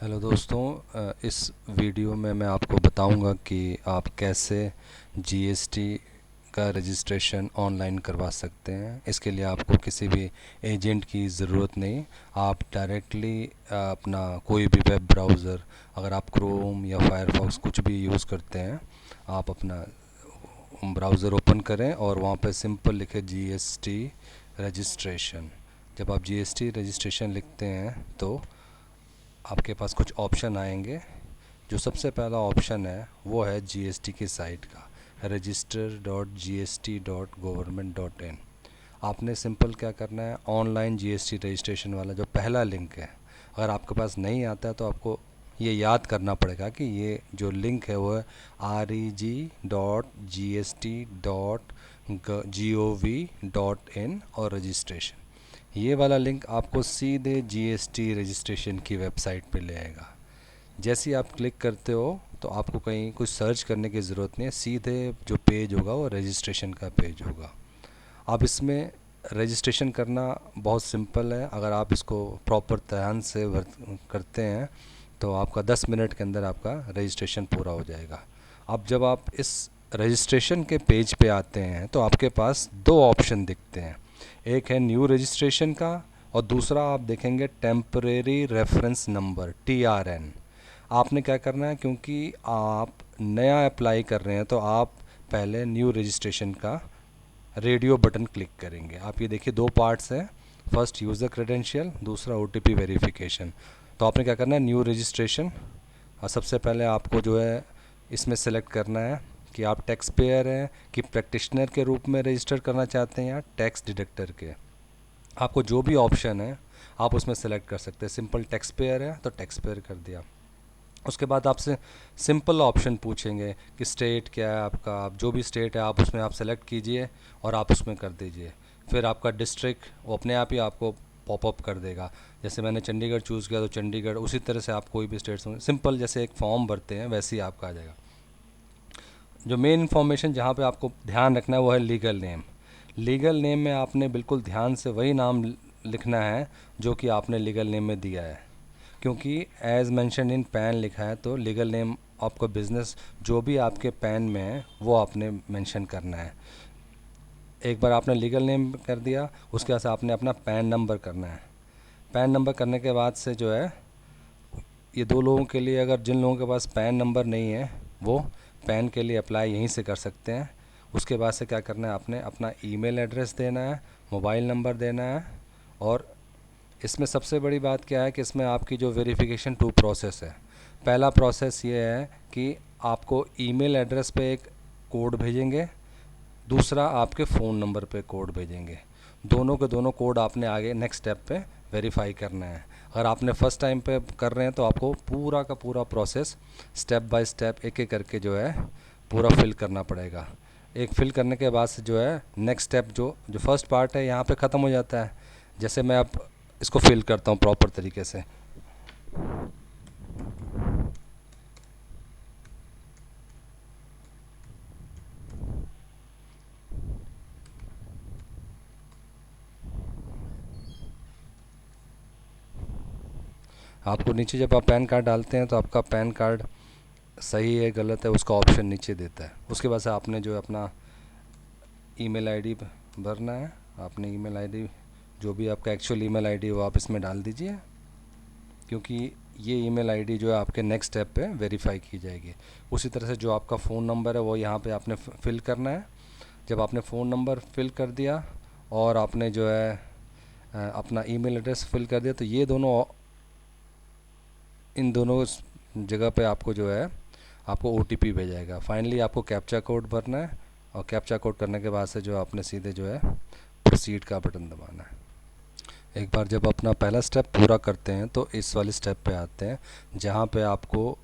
Hello दोस्तों, इस video में मैं आपको बताऊंगा कि आप कैसे जीएसटी का रजिस्ट्रेशन ऑनलाइन करवा सकते हैं। इसके लिए आपको किसी भी एजेंट की ज़रूरत नहीं। आप डायरेक्टली अपना कोई भी वेब ब्राउज़र, अगर आप क्रोम या फायरफॉक्स कुछ भी यूज़ करते हैं, आप अपना ब्राउज़र ओपन करें और वहाँ पे सिंपल लिखे जीएसटी रजिस्ट्रेशन। जब आप जीएसटी रजिस्ट्रेशन लिखते हैं तो आपके पास कुछ ऑप्शन आएंगे। जो सबसे पहला ऑप्शन है वो है जीएसटी की साइट का, register.gst.government.in। आपने सिंपल क्या करना है, ऑनलाइन जीएसटी रजिस्ट्रेशन वाला जो पहला लिंक है, अगर आपके पास नहीं आता है तो आपको ये याद करना पड़ेगा कि ये जो लिंक है वो है reg.gst.gov.in और रजिस्ट्रेशन। ये वाला लिंक आपको सीधे जीएसटी रजिस्ट्रेशन की वेबसाइट पे ले आएगा। जैसे ही आप क्लिक करते हो तो आपको कहीं कुछ सर्च करने की ज़रूरत नहीं है, सीधे जो पेज होगा वो रजिस्ट्रेशन का पेज होगा। अब इसमें रजिस्ट्रेशन करना बहुत सिंपल है। अगर आप इसको प्रॉपर ध्यान से करते हैं तो आपका 10 मिनट के अंदर आपका रजिस्ट्रेशन पूरा हो जाएगा। अब जब आप इस रजिस्ट्रेशन के पेज पे आते हैं तो आपके पास दो ऑप्शन दिखते हैं। एक है न्यू रजिस्ट्रेशन का और दूसरा आप देखेंगे टेम्परेरी रेफरेंस नंबर TRN। आपने क्या करना है, क्योंकि आप नया अप्लाई कर रहे हैं तो आप पहले न्यू रजिस्ट्रेशन का रेडियो बटन क्लिक करेंगे। आप ये देखिए दो पार्ट्स हैं, फर्स्ट यूज़र क्रेडेंशियल, दूसरा OTP वेरिफिकेशन। तो आपने क्या करना है, न्यू रजिस्ट्रेशन। और सबसे पहले आपको जो है इसमें सेलेक्ट करना है कि आप टैक्स पेयर हैं कि प्रैक्टिशनर के रूप में रजिस्टर करना चाहते हैं या टैक्स डिडक्टर के। आपको जो भी ऑप्शन है आप उसमें सेलेक्ट कर सकते हैं। सिंपल टैक्स पेयर है तो टैक्स पेयर कर दिया। उसके बाद आपसे सिंपल ऑप्शन पूछेंगे कि स्टेट क्या है आपका, आप जो भी स्टेट है आप उसमें आप सेलेक्ट कीजिए और आप उसमें कर दीजिए। फिर आपका डिस्ट्रिक्ट वो अपने आप ही आपको पॉपअप कर देगा। जैसे मैंने चंडीगढ़ चूज़ किया तो चंडीगढ़, उसी तरह से आप कोई भी स्टेट सिंपल जैसे एक फॉर्म भरते हैं वैसे ही आपका आ जाएगा। जो मेन इन्फॉर्मेशन जहाँ पे आपको ध्यान रखना है वो है लीगल नेम। लीगल नेम में आपने बिल्कुल ध्यान से वही नाम लिखना है जो कि आपने लीगल नेम में दिया है, क्योंकि एज़ मेंशन इन पैन लिखा है तो लीगल नेम आपका बिज़नेस जो भी आपके पैन में है वो आपने मेंशन करना है। एक बार आपने लीगल नेम कर दिया, उसके बाद आपने अपना पैन नंबर करना है। पैन नंबर करने के बाद से जो है ये दो लोगों के लिए, अगर जिन लोगों के पास पैन नंबर नहीं है वो पैन के लिए अप्लाई यहीं से कर सकते हैं। उसके बाद से क्या करना है, आपने अपना ईमेल एड्रेस देना है, मोबाइल नंबर देना है। और इसमें सबसे बड़ी बात क्या है कि इसमें आपकी जो वेरिफिकेशन टू प्रोसेस है। पहला प्रोसेस ये है कि आपको ईमेल एड्रेस पे एक कोड भेजेंगे, दूसरा आपके फ़ोन नंबर पे कोड भेजेंगे। दोनों के दोनों कोड आपने आगे नेक्स्ट स्टेप पे वेरीफाई करना है। अगर आपने फ़र्स्ट टाइम पे कर रहे हैं तो आपको पूरा का पूरा प्रोसेस स्टेप बाय स्टेप एक एक करके जो है पूरा फिल करना पड़ेगा। एक फिल करने के बाद से जो है नेक्स्ट स्टेप जो जो फर्स्ट पार्ट है यहाँ पे ख़त्म हो जाता है। जैसे मैं अब इसको फिल करता हूँ प्रॉपर तरीके से। आपको नीचे जब आप पैन कार्ड डालते हैं तो आपका पैन कार्ड सही है गलत है उसका ऑप्शन नीचे देता है। उसके बाद से आपने जो अपना ईमेल आईडी भरना है। आपने ईमेल आईडी जो भी आपका एक्चुअल ईमेल आईडी है वो आप इसमें डाल दीजिए, क्योंकि ये ईमेल आईडी जो है आपके नेक्स्ट स्टेप पे वेरीफाई की जाएगी। उसी तरह से जो आपका फ़ोन नंबर है वो यहाँ पे आपने फिल करना है। जब आपने फ़ोन नंबर फिल कर दिया और आपने जो है अपना ईमेल एड्रेस फिल कर दिया तो ये दोनों, इन दोनों जगह पे आपको जो है आपको OTP भेजाएगा। फाइनली आपको कैप्चा कोड भरना है और कैप्चा कोड करने के बाद से जो आपने सीधे जो है प्रोसीड का बटन दबाना है। एक बार जब अपना पहला स्टेप पूरा करते हैं तो इस वाले स्टेप पे आते हैं जहाँ पे आपको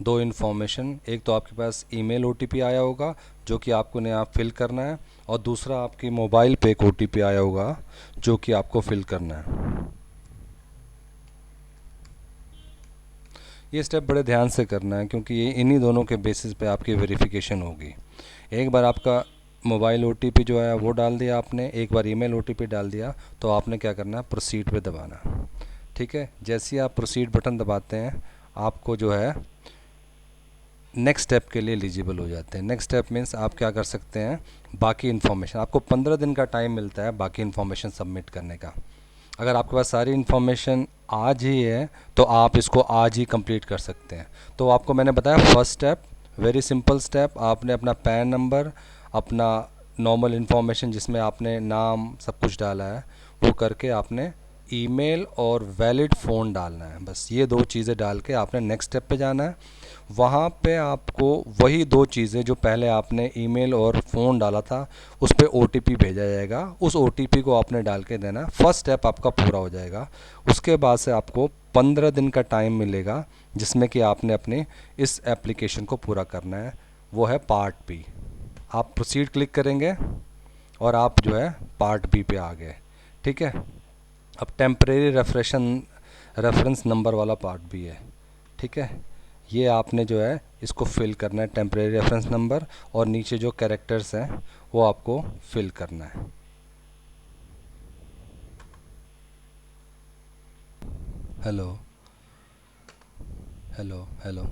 दो इन्फॉर्मेशन, एक तो आपके पास ईमेल OTP आया होगा जो कि आपको ने आप फिल करना है, और दूसरा आपकी मोबाइल पे एक OTP आया होगा जो कि आपको फिल करना है। ये स्टेप बड़े ध्यान से करना है क्योंकि ये इन्हीं दोनों के बेसिस पे आपकी वेरिफिकेशन होगी। एक बार आपका मोबाइल OTP जो है वो डाल दिया आपने, एक बार ईमेल OTP डाल दिया, तो आपने क्या करना है, प्रोसीड पे दबाना। ठीक है, जैसे ही आप प्रोसीड बटन दबाते हैं आपको जो है नेक्स्ट स्टेप के लिए एलिजिबल हो जाते हैं। नेक्स्ट स्टेप मीन्स आप क्या कर सकते हैं, बाकी इन्फॉर्मेशन, आपको 15 दिन का टाइम मिलता है बाकी इन्फॉर्मेशन सबमिट करने का। अगर आपके पास सारी इन्फॉर्मेशन आज ही है तो आप इसको आज ही कंप्लीट कर सकते हैं। तो आपको मैंने बताया first step, very simple step, आपने अपना पैन नंबर, अपना नॉर्मल इन्फॉर्मेशन जिसमें आपने नाम सब कुछ डाला है वो करके आपने ईमेल और वैलिड फ़ोन डालना है। बस ये दो चीज़ें डाल के आपने नेक्स्ट स्टेप पे जाना है। वहाँ पे आपको वही दो चीज़ें जो पहले आपने ईमेल और फ़ोन डाला था उस पर ओटीपी भेजा जाएगा, उस ओटीपी को आपने डाल के देना। फर्स्ट स्टेप आपका पूरा हो जाएगा। उसके बाद से आपको 15 दिन का टाइम मिलेगा जिसमें कि आपने अपने इस एप्लीकेशन को पूरा करना है। वो है पार्ट बी। आप प्रोसीड क्लिक करेंगे और आप जो है पार्ट बी पे आ गए। ठीक है, अब टेम्परेरी रेफरेंस नंबर वाला पार्ट भी है। ठीक है, ये आपने जो है इसको फिल करना है, टेम्परेरी रेफरेंस नंबर, और नीचे जो कैरेक्टर्स हैं वो आपको फिल करना है। Hello hello hello.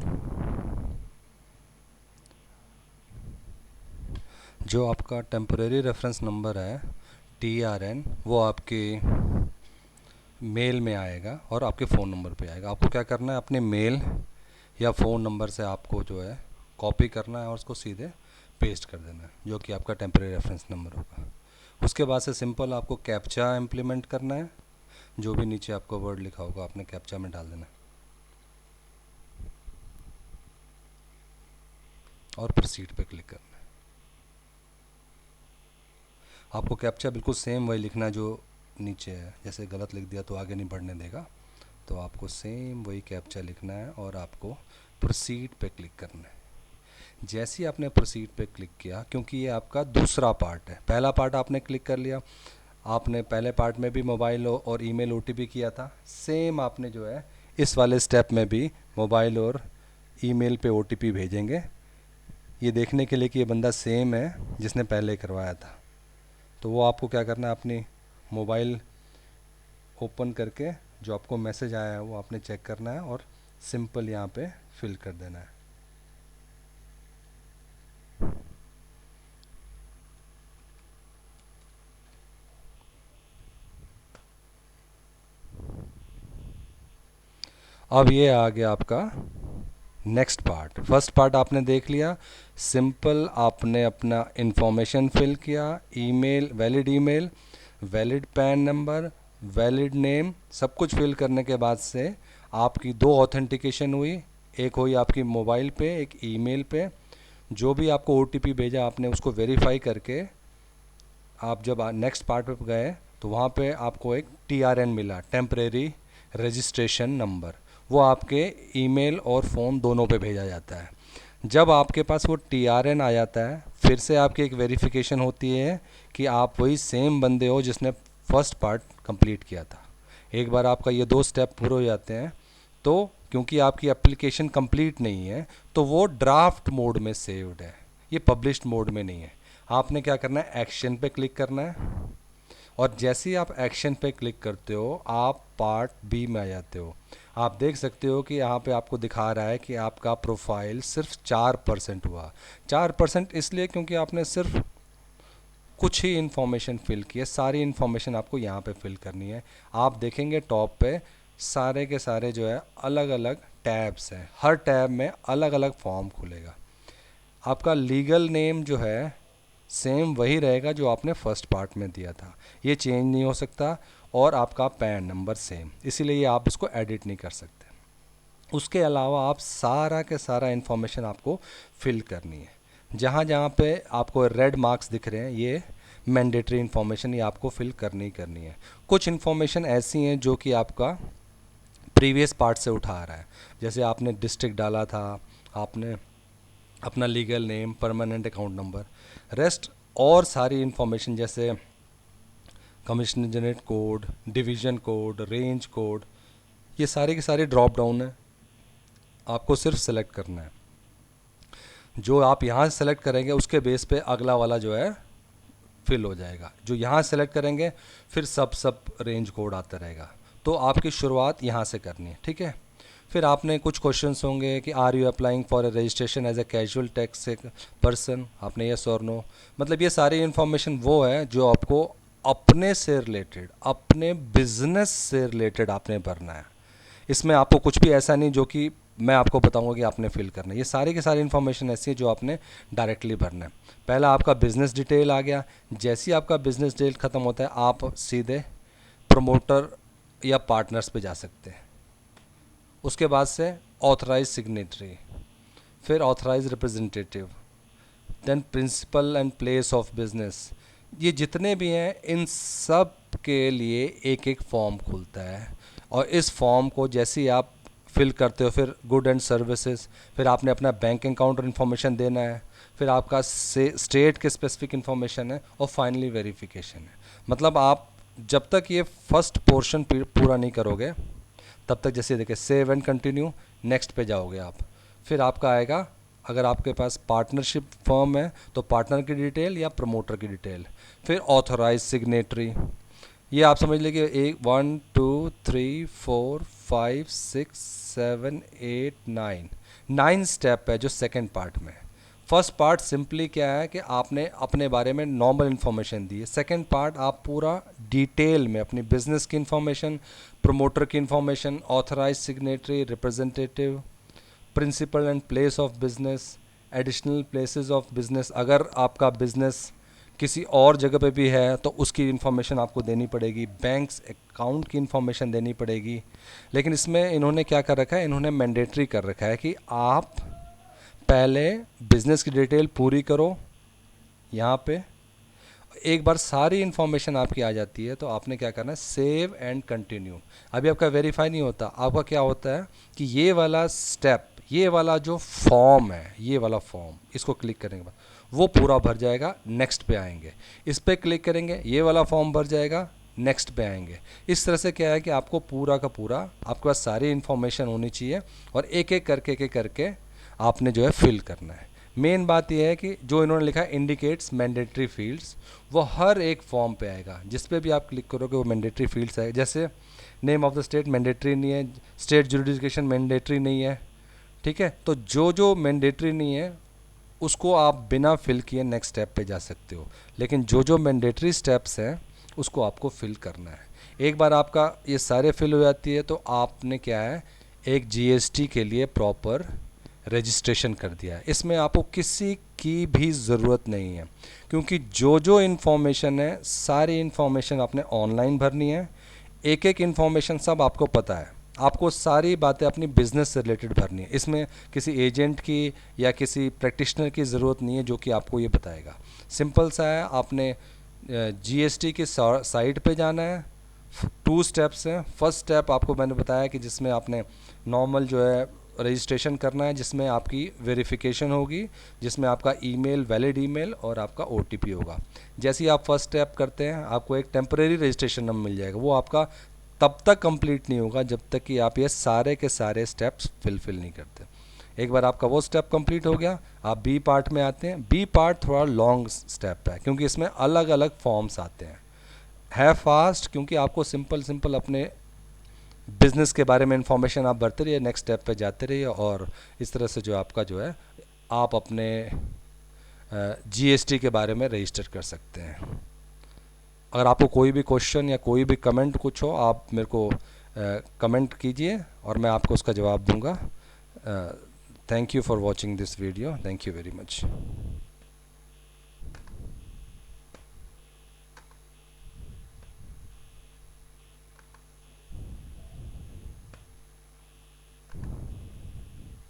जो आपका टेम्परेरी रेफरेंस नंबर है TRN, वो आपके मेल में आएगा और आपके फ़ोन नंबर पे आएगा। आपको क्या करना है, अपने मेल या फ़ोन नंबर से आपको जो है कॉपी करना है और उसको सीधे पेस्ट कर देना है, जो कि आपका टेम्परेरी रेफरेंस नंबर होगा। उसके बाद से सिंपल आपको कैप्चा इम्प्लीमेंट करना है। जो भी नीचे आपको वर्ड लिखा होगा आपने कैप्चा में डाल देना है और प्रोसीड पे क्लिक करना है। आपको कैप्चा बिल्कुल सेम वही लिखना है जो नीचे है। जैसे गलत लिख दिया तो आगे नहीं बढ़ने देगा, तो आपको सेम वही कैप्चा लिखना है और आपको प्रोसीड पे क्लिक करना है। जैसे ही आपने प्रोसीड पे क्लिक किया, क्योंकि ये आपका दूसरा पार्ट है, पहला पार्ट आपने क्लिक कर लिया, आपने पहले पार्ट में भी मोबाइल और ईमेल ओटीपी किया था, सेम आपने जो है इस वाले स्टेप में भी मोबाइल और ईमेल पे ओटीपी भेजेंगे, ये देखने के लिए कि ये बंदा सेम है जिसने पहले करवाया था। तो वो आपको क्या करना है, अपनी मोबाइल ओपन करके जो आपको मैसेज आया है वो आपने चेक करना है और सिंपल यहाँ पे फिल कर देना है। अब ये आ गया आपका नेक्स्ट पार्ट। फर्स्ट पार्ट आपने देख लिया, सिंपल आपने अपना इंफॉर्मेशन फिल किया, email, valid pan number, valid name, सब कुछ फिल करने के बाद से आपकी दो ऑथेंटिकेशन हुई, एक हुई आपकी मोबाइल पे, एक ईमेल पे। जो भी आपको ओटीपी भेजा आपने उसको वेरीफाई करके आप जब नेक्स्ट पार्ट पे गए तो वहाँ पे आपको एक TRN मिला, टेम्परेरी रजिस्ट्रेशन नंबर, वो आपके ईमेल और फ़ोन दोनों पे भेजा जाता है। जब आपके पास वो TRN आ जाता है, फिर से आपकी एक वेरिफिकेशन होती है कि आप वही सेम बंदे हो जिसने फर्स्ट पार्ट कंप्लीट किया था। एक बार आपका ये दो स्टेप पूरे हो जाते हैं तो क्योंकि आपकी एप्लीकेशन कंप्लीट नहीं है तो वो ड्राफ्ट मोड में सेव्ड है, ये पब्लिश्ड मोड में नहीं है। आपने क्या करना है, एक्शन पे क्लिक करना है और जैसे ही आप एक्शन पे क्लिक करते हो आप पार्ट बी में आ जाते हो। आप देख सकते हो कि यहाँ पे आपको दिखा रहा है कि आपका प्रोफाइल सिर्फ 4% हुआ। 4% इसलिए क्योंकि आपने सिर्फ कुछ ही इन्फॉर्मेशन फिल की है, सारी इन्फॉर्मेशन आपको यहाँ पे फिल करनी है। आप देखेंगे टॉप पे सारे के सारे जो है अलग अलग टैब्स हैं, हर टैब में अलग अलग फॉर्म खुलेगा। आपका लीगल नेम जो है सेम वही रहेगा जो आपने फर्स्ट पार्ट में दिया था, ये चेंज नहीं हो सकता, और आपका पैन नंबर सेम, इसीलिए आप इसको एडिट नहीं कर सकते। उसके अलावा आप सारा के सारा इन्फॉर्मेशन आपको फिल करनी है। जहाँ जहाँ पे आपको रेड मार्क्स दिख रहे हैं ये मैंडेटरी इन्फॉर्मेशन, ये आपको फिल करनी ही करनी है। कुछ इन्फॉर्मेशन ऐसी हैं जो कि आपका प्रीवियस पार्ट से उठा रहा है, जैसे आपने डिस्ट्रिक्ट डाला था, आपने अपना legal name, permanent account number, rest और सारी इन्फॉर्मेशन जैसे commissionerate code, division code, range code, ये सारी की सारी ड्रॉप डाउन है, आपको सिर्फ सेलेक्ट करना है। जो आप यहाँ से सेलेक्ट करेंगे उसके बेस पे अगला वाला जो है फिल हो जाएगा। जो यहाँ सेलेक्ट करेंगे फिर सब रेंज कोड आता रहेगा। तो आपकी शुरुआत यहाँ से करनी है, ठीक है। फिर आपने कुछ क्वेश्चंस होंगे कि are you applying for a registration as a casual tax person, आपने यस और नो। मतलब ये सारी इन्फॉर्मेशन वो है जो आपको अपने से रिलेटेड, अपने बिजनेस से रिलेटेड आपने भरना है। इसमें आपको कुछ भी ऐसा नहीं जो कि मैं आपको बताऊंगा कि आपने फिल करना है। ये सारी की सारी इन्फॉर्मेशन ऐसी है जो आपने डायरेक्टली भरना है। पहला आपका बिजनेस डिटेल आ गया। जैसे ही आपका बिजनेस डिटेल ख़त्म होता है आप सीधे प्रमोटर या पार्टनर्स पे जा सकते हैं। उसके बाद से ऑथराइज सिग्नेटरी, फिर authorise representative, then principal and place of business. ये जितने भी हैं इन सब के लिए एक एक फॉर्म खुलता है, और इस फॉर्म को जैसे ही आप फिल करते हो, फिर गुड एंड सर्विसेज, फिर आपने अपना बैंक अकाउंट इन्फॉर्मेशन देना है, फिर आपका स्टेट के स्पेसिफिक इन्फॉर्मेशन है, और फाइनली वेरिफिकेशन है। मतलब आप जब तक ये फर्स्ट पोर्शन पूरा नहीं करोगे तब तक, जैसे देखिए सेव एंड कंटिन्यू, नेक्स्ट पे जाओगे आप, फिर आपका आएगा अगर आपके पास पार्टनरशिप फर्म है तो पार्टनर की डिटेल या प्रमोटर की डिटेल, फिर ऑथराइज सिग्नेटरी। ये आप समझ लीजिए 1 2 3 4 5 6 7 8 9 9 स्टेप है जो सेकंड पार्ट में। फर्स्ट पार्ट सिंपली क्या है कि आपने अपने बारे में नॉर्मल इन्फॉर्मेशन दी है। सेकंड पार्ट आप पूरा डिटेल में अपनी बिजनेस की इन्फॉर्मेशन, प्रमोटर की information, authorise signatory, representative, principal and place of business, additional places of business. अगर आपका बिजनेस किसी और जगह पे भी है तो उसकी इन्फॉर्मेशन आपको देनी पड़ेगी, बैंक्स अकाउंट की इन्फॉर्मेशन देनी पड़ेगी। लेकिन इसमें इन्होंने क्या कर रखा है, इन्होंने मैंडेटरी कर रखा है कि आप पहले बिजनेस की डिटेल पूरी करो। यहाँ पे एक बार सारी इन्फॉर्मेशन आपकी आ जाती है तो आपने क्या करना है, सेव एंड कंटिन्यू। अभी आपका वेरीफाई नहीं होता, आपका क्या होता है कि ये वाला स्टेप, ये वाला जो फॉर्म है, ये वाला फॉर्म, इसको क्लिक करने के बाद वो पूरा भर जाएगा, नेक्स्ट पे आएंगे, इस पर क्लिक करेंगे, ये वाला फॉर्म भर जाएगा, नेक्स्ट पे आएंगे। इस तरह से क्या है कि आपको पूरा का पूरा आपके पास सारी इन्फॉर्मेशन होनी चाहिए, और एक एक करके आपने जो है फिल करना है। मेन बात यह है कि जो इन्होंने लिखा है इंडिकेट्स मैंडेटरी फील्ड्स, वो हर एक फॉर्म पे आएगा। जिस पे भी आप क्लिक करोगे वो मैंडेटरी फील्ड्स आएगा। जैसे name of the state mandatory नहीं है, स्टेट जुरिडिक्शन मैंडेटरी नहीं है, ठीक है। तो जो जो मैंडेटरी नहीं है उसको आप बिना फिल किए नेक्स्ट स्टेप पे जा सकते हो, लेकिन जो जो मैंडेटरी स्टेप्स हैं उसको आपको फिल करना है। एक बार आपका ये सारे फिल हो जाती है तो आपने क्या है, एक जीएसटी के लिए प्रॉपर रजिस्ट्रेशन कर दिया है। इसमें आपको किसी की भी ज़रूरत नहीं है, क्योंकि जो जो इन्फॉर्मेशन है सारी इन्फॉर्मेशन आपने ऑनलाइन भरनी है। एक एक इन्फॉर्मेशन सब आपको पता है, आपको सारी बातें अपनी बिजनेस से रिलेटेड भरनी है। इसमें किसी एजेंट की या किसी प्रैक्टिशनर की ज़रूरत नहीं है जो कि आपको ये बताएगा। सिंपल सा है, आपने जीएसटी की साइट पे जाना है। 2 स्टेप्स हैं। फर्स्ट स्टेप आपको मैंने बताया कि जिसमें आपने नॉर्मल जो है रजिस्ट्रेशन करना है, जिसमें आपकी वेरिफिकेशन होगी, जिसमें आपका ईमेल, वैलिड ईमेल और आपका ओटीपी होगा। जैसे ही आप फर्स्ट स्टेप करते हैं आपको एक टेम्परेरी रजिस्ट्रेशन नंबर मिल जाएगा। वो आपका तब तक कंप्लीट नहीं होगा जब तक कि आप ये सारे के सारे स्टेप्स फिल नहीं करते। एक बार आपका वो स्टेप कंप्लीट हो गया, आप बी पार्ट में आते हैं। बी पार्ट थोड़ा लॉन्ग स्टेप है क्योंकि इसमें अलग अलग फॉर्म्स आते हैं। है फास्ट क्योंकि आपको सिंपल अपने बिज़नेस के बारे में इंफॉर्मेशन आप भरते रहिए, नेक्स्ट स्टेप पे जाते रहिए, और इस तरह से जो आपका जो है आप अपने जीएसटी के बारे में रजिस्टर कर सकते हैं। अगर आपको कोई भी क्वेश्चन या कोई भी कमेंट कुछ हो, आप मेरे को कमेंट कीजिए और मैं आपको उसका जवाब दूंगा। Thank you for watching this video. Thank you very much.